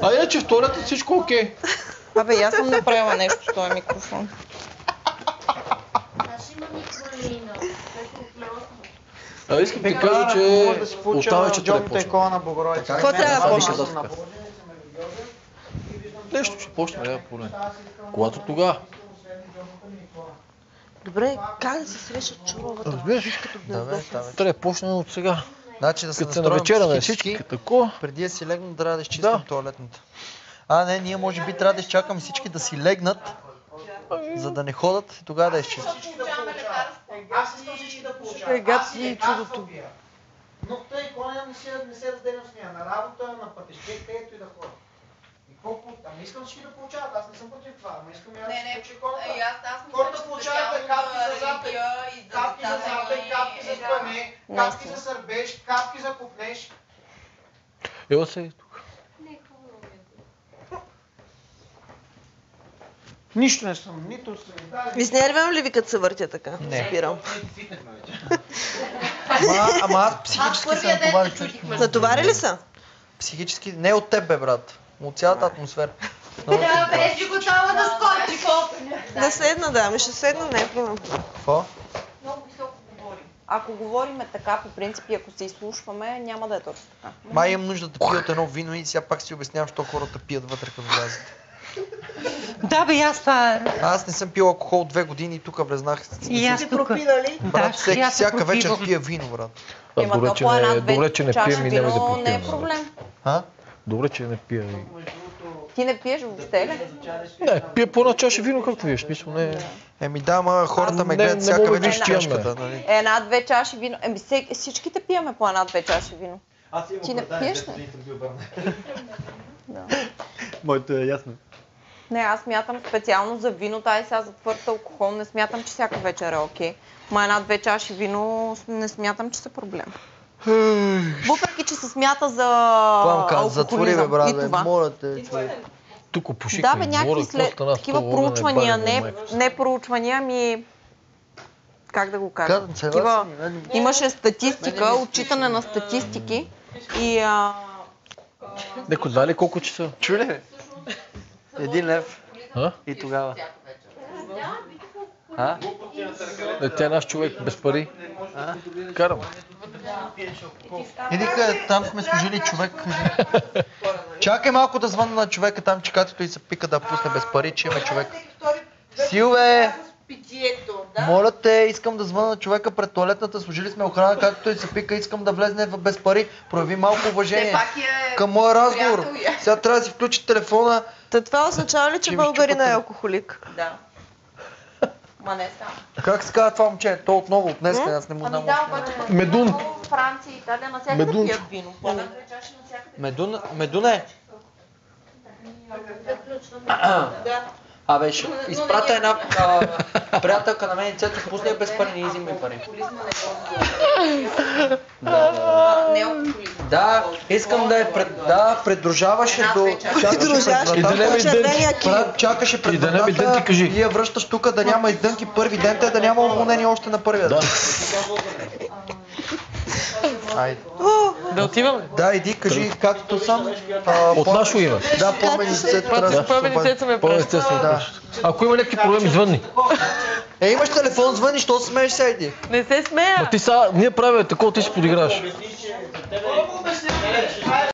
А иначе в туалета всичко окей. Абе, аз съм направила нещо с този микрофон. Искам да кажа, че остава, че трябва да почне. Какво трябва да почне? Нещо ще почне, поне. Когато тогава. Добре, как да се срещат чоровата? Разбираш, трябва да почне от сега. Значи да се Като се настроим навечера на психически, всички, тако. преди да си легнем, трябва да изчистим туалетната. Не, ние може би трябва да изчакаме всички да си легнат, за да не ходят и тогава да изчистим. Аз искам всички да получават. чудото. Но тъй коня не се разделям с нея. На работа, на пътеще, където и да ходя. И колко... Ами искам всички да получават. Аз не съм против това. Ама искам и аз да получи хората. Хората получават капки за запек, капки за запек, капки за спане, капки за сърбеж, капки за купнеж. Ела се тук. Нищо не съм, нито съм. Изнервям ли ви като се въртя така? Не. Спирам. Ама аз психически се натоварих. Натовари ли са? Психически, не от теб бе, брат. От цялата атмосфера. Беше готова да скочи. Да седна, да, ще седна, не е проблем. Какво? Много високо говори. Ако говориме така, по принцип, и ако се изслушваме, няма да е точно така. Май имам нужда да пия от едно вино и сега пак си обяснявам, що хората пият вътре като влязат. Да бе, аз това... Аз не съм пил алкохол 2 години и тук влезнах. И аз тук. Брат, всяка вечер пия вино, брат. Добре, че не пием и няма да попием. Не е проблем. Добре, че не пия. Ти не пиеш въобще ли? Не, пия по една чаша вино, както виж. Смисъл, не... Ама хората ме гледат всяка вечер с чашката. Една-две чаши вино. Всичките пиеме по една-две чаши вино. Ти не пиеш ли? Моето е ясно. Не, аз смятам специално за вино, тази сега за твърд алкохол, не смятам, че всяка вечер е окей. Ма една-две чаши вино не смятам, че са проблем. Въпреки, че се смята за затвори бе, брат, бе, моля те. Тук пушикаме. Да бе, някакви такива проучвания, не проучвания, ами... Как да го кажа? Имаше статистика, отчитане на статистики и... Неко знае ли колко часа? Чули ли? 1 лев. И тогава. Тя е наш човек без пари. Карам. Иди къде, там сме служили човек. Чакай малко да звънна на човека там, че като и се пика да пусне без пари, че има човек. Силве! Моля те, искам да звънна на човека пред туалетната, служили сме охрана, както и се пика, искам да влезне без пари. Прояви малко уважение към моя разговор. Сега трябва да си включи телефона. Това означава ли, че българина е алкохолик? Да. Ма не само. Как се казва това момче? То отново от днес, аз не му знам. Медун. Франция, Италия, навсякъде пият вино. Медун е? Абе, ще изпратя една приятелка на мен и Цето, пусне без пари, не изимай пари. Да, искам да е придружаваше до... Чакаше пред вратата и я връщаш тук да няма издънки първи ден, те да няма уволнение още на първия ден. Айде. Да отиваме? Да, иди, кажи както съм. От нашо име. Да, помени Споменицето ме праща. Ако има някакви проблеми, звънни. Имаш телефон, звъни, що се смееш сега, иди? Не се смея. Ма ти сега, ние правим такова, ти си подиграваш.